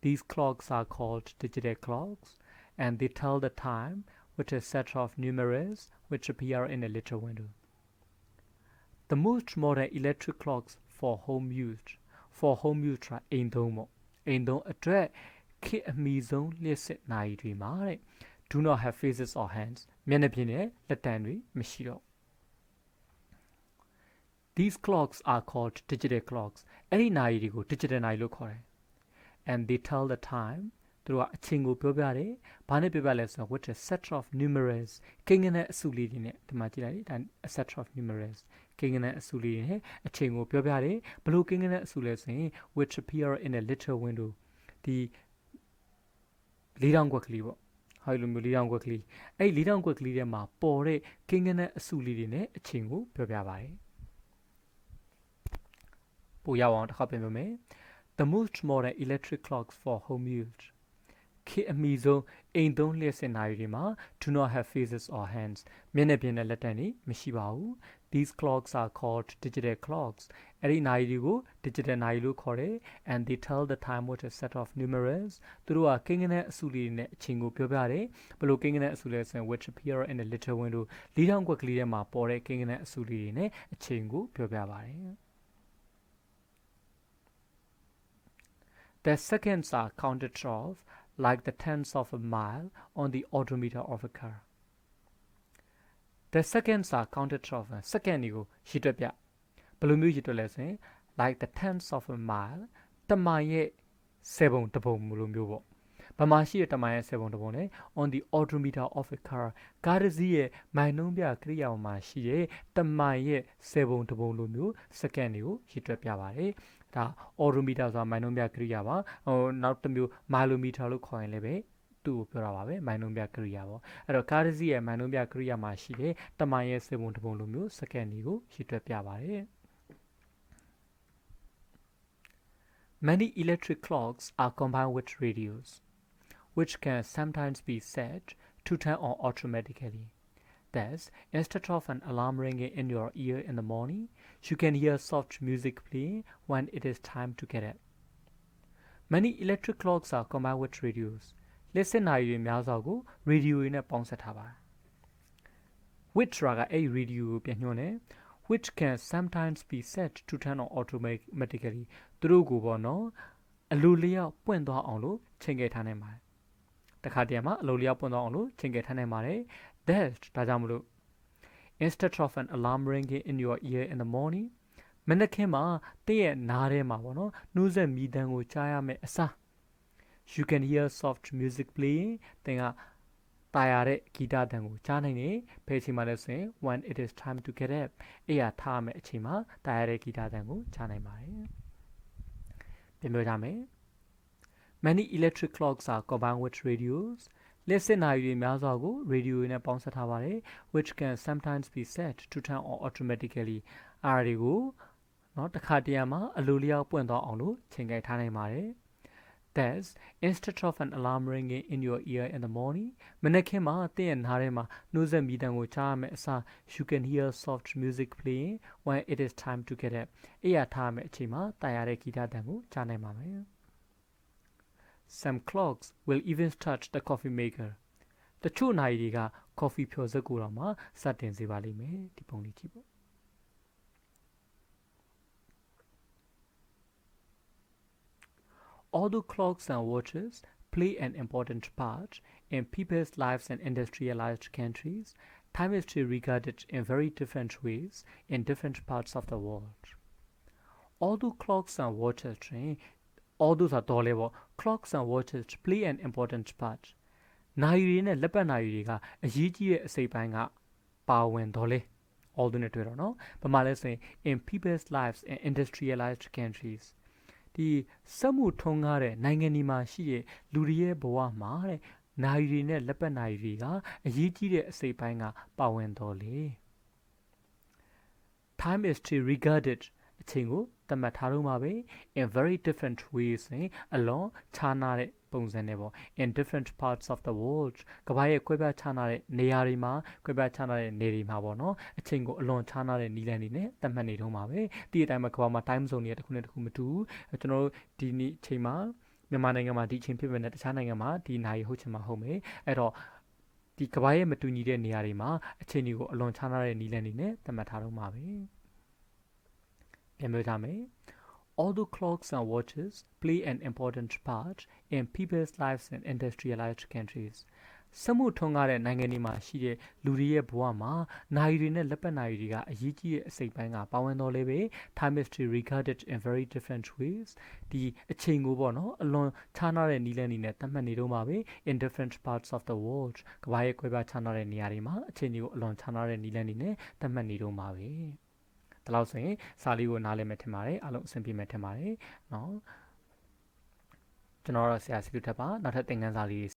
These clocks are called digital clocks and they tell the time with a set of numerals which appear in a little window. The most modern electric clocks for home use အိမ်သုံးပေါ့အိမ်သုံးအတွက်ခေတ်အမီဆုံးလျှက်စစ်နာရီတွေမှာတဲ့ do not have faces or hands မျက်နှာပြင်နဲ့လက်တံတွေမရှိတော့ These clocks are called digital clocks အဲ့ဒီနာရီတွေကို digital နာရီလို့ခေါ်တယ် and they tell the time သူတို့ကအချိန်ကိုပြောပြတယ်ဘာနဲ့ပြောပြလဲဆိုတော့ with a set of numerals ကိန်းဂဏန်းအစုလေးတွေနဲ့ဒီမှာကြည့်လိုက်ဒါ a set of numerals ကိန်းဂဏန်းအစုလေးတွေနဲ့အချိန်ကိုပြောပြတယ်ဘယ်လိုကိန်းဂဏန်းအစုလဲဆိုရင် which appear in a little window ဒီလေးတောင်ကွက်ကလေးပေါ့ဟာလိုမျိုးလေးတောင်ကွက်ကလေးအဲ့လေးတောင်ကွက်ကလေးထဲမှာပေါ်တဲ့ကိန်းဂဏန်းအစုလေးတွေနဲ့အချိန်ကိုပြောပြပါတယ်ပို့ရအောင်တစ်ခါပြန်ပြောမယ် The most modern electric clocks for home use ခေတ်အမီဆုံးအိမ်သုံးလျှက်စစ်နာရီတွေမှာ do not have faces or hands မျက်နှာပြင်နဲ့လက်တံတွေမရှိပါဘူး These clocks are called digital clocks အဲ့ဒီနာရီတွေကို digital နာရီလို့ခေါ်တယ် and they tell the time with a set of numerals သူတို့ကကိန်းဂဏန်းအစုလေးတွေနဲ့အချိန်ကိုပြောပြတယ်ဘယ်လိုကိန်းဂဏန်းအစုလဲဆိုရင် which appear in a little window လေးထောင်ကွက်ကလေးထဲမှာပေါ်တဲ့ကိန်းဂဏန်းအစုလေးတွေနဲ့အချိန်ကိုပြောပြပါတယ် The seconds are counted off like the tenths of a mile on the odometer of a car. The seconds are counted off. Second ကိုရှိတွက်ပြဘယ်လိုမျိုးရှိတွက်လဲဆိုရင် like the tenths of a mile တမိုင်ရဲ့7ပုံတစ်ပုံလိုမျိုးပေါ့ဘာမှရှိတဲ့တမိုင်ရဲ့7ပုံတစ်ပုံနဲ့ on the odometer of a car ကားတစ်စီးရဲ့မိုင်နှုန်းပြကိရိယာမှာရှိတဲ့တမိုင်ရဲ့7ပုံတစ်ပုံလိုမျိုး second ကိုရှိတွက်ပြပါတယ်ဒါ odometer ဆိုတာမိုင်နှုန်းပြကိရိယာပါဟိုနောက်တစ်မျိုး milometer လို့ခေါ်ရင်လည်းပဲသူ့ကိုပြောတာပါပဲမိုင်နှုန်းပြကိရိယာပေါ့အဲ့တော့ကားတစ်စီးရဲ့မိုင်နှုန်းပြကိရိယာမှာရှိတဲ့တမိုင်ရဲ့7ပုံတစ်ပုံလိုမျိုး second ကိုရှိတွက်ပြပါတယ် Many electric clocks are combined with radios which can sometimes be set to turn on automatically. Thus, instead of an alarm ringing in your ear in the morning, you can hear soft music playing when it is time to get up. Many electric clocks are combined with radios. Listen နာရီတွေများစွာကို radio တွေနဲ့ပေါင်းစပ်ထားပါတယ် which ကအဲ့ radio ကိုပြန်ညွှန်းတယ် which can sometimes be set to turn on automatically သူတို့ကိုပေါ့နော်အလိုလျောက်ပွင့်သွားအောင်လို့ချိန်ခဲ့ထားနိုင်ပါတယ်တခါတည်းမှာအလိုလျောက်ပွင့်သွားအောင်လို့ချိန်ခဲ့ထားနိုင်ပါတယ် that ဒါကြောင့်မလို့ instead of an alarm ringing in your ear in the morning မနက်ခင်းမှာတည့်ရဲ့နားထဲမှာပေါ့နော်နှိုးဆက်မိတန်းကိုကြားရမယ်အစား you can hear soft music playing သင်ကတာယာတဲ့ဂီတတန်ကိုကြားနိုင်တယ်ဘယ်အချိန်မှလဲဆိုရင် when it is time to get up အိယာထားမယ်အချိန်မှာတာယာတဲ့ဂီတတန်ကိုကြားနိုင်ပါတယ်ပြန်ပြောကြမယ် many electric clocks are combined with radios လက်စစ်နာရီတွေများစွာကို radio နဲ့ပေါင်းစပ်ထားပါတယ် which can sometimes be set to turn on automatically အားတွေကိုနော်တစ်ခါတရံမှာအလိုလျောက်ပွင့်သွားအောင်လို့ချိန်ကိုက်ထားနိုင်ပါတယ် Thus, instead of an alarm ringing in your ear in the morning မနက်ခင်းမှာသင်ရဲ့နားထဲမှာနှိုးဆက်မိတန်ကိုကြားရမယ့်အစား you can hear soft music playing when it is time to get up အိယာထားမယ့်အချိန်မှာတာယာတဲ့ဂီတတန်ကိုကြားနိုင်ပါမယ် Some clocks will even start the coffee maker တချို့နာရီတွေက coffee ဖြော်စက်ကိုတော့မှစတင်စေပါလိမ့်မယ်ဒီပုံလေးကြည့်ပေါ့ Although clocks and watches play an important part in people's lives in industrialized countries, time is still regarded in very different ways in different parts of the world. Although clocks and watches clocks and watches play an important part. နာရီတွေနဲ့လက်ပတ်နာရီတွေကအရေးကြီးတဲ့အစိပ်ပိုင်းကပါဝင်တော်လေ although နဲ့တွေ့တော့နော်ဘာမှလဲဆိုရင် in people's lives in industrialized countries ဒီစက်မှုထုံးကားတဲ့နိုင်ငံဒီမှာရှိတဲ့လူတွေရဲ့ဘဝမှာတဲ့နာရီတွေနဲ့လက်ပတ်နာရီတွေကအရေးကြီးတဲ့အစိပ်ပိုင်းကပါဝင်တော်လေ time is still regarded အချိန်ကိုသတ်မှတ်ထားတော့မှာပဲ in very different ways နဲ့အလွန်ခြားနာတဲ့ပုံစံနဲ့ပေါ့ in different parts of the world ကမ္ဘာရဲ့ကွဲပြားခြားနာတဲ့နေရာတွေမှာကွဲပြားခြားနာတဲ့နေတွေမှာပေါ့နော်အချိန်ကိုအလွန်ခြားနာတဲ့နည်းလမ်းတွေနဲ့သတ်မှတ်နေတော့မှာပဲဒီအတိုင်းမှာကမ္ဘာမှာ time zone တွေတစ်ခုနဲ့တစ်ခုမတူဘူးကျွန်တော်တို့ဒီနေ့အချိန်မှာမြန်မာနိုင်ငံမှာဒီအချိန်ဖြစ်မဲ့တခြားနိုင်ငံမှာဒီနာရီဟုတ်ချင်မှာဟုတ်မယ်အဲ့တော့ဒီကမ္ဘာရဲ့မတူညီတဲ့နေရာတွေမှာအချိန်တွေကိုအလွန်ခြားနာတဲ့နည်းလမ်းတွေနဲ့သတ်မှတ်ထားတော့မှာပဲပြန်ပြောကြမယ် Although clocks and watches play an important part in people's lives in industrialized countries စက်မှုထုံးကားတဲ့နိုင်ငံတွေမှာရှိတဲ့လူတွေရဲ့ဘဝမှာနာရီတွေနဲ့လက်ပတ်နာရီတွေကအရေးကြီးတဲ့အစိပ်ပိုင်းကပါဝင်တော်လဲပဲ time is to regarded in very different ways ဒီအချိန်ကိုပေါ့နော်အလွန်ခြားနာတဲ့နည်းလမ်းတွေနဲ့သတ်မှတ်နေတော့မှာပဲ in different parts of the world ကမ္ဘာရဲ့ကွဲပြားခြားနာတဲ့နေရာတွေမှာအချိန်တွေကိုအလွန်ခြားနာတဲ့နည်းလမ်းတွေနဲ့သတ်မှတ်နေတော့မှာပဲဒါလို့ဆိုရင်စာလေးကိုနားလည်မယ်ထင်ပါတယ်အားလုံးအဆင်ပြေမယ်ထင်ပါတယ်เนาะကျွန်တော်တော့ဆရာစီတူထပ်ပါနောက်ထပ်သင်ခန်းစာလေး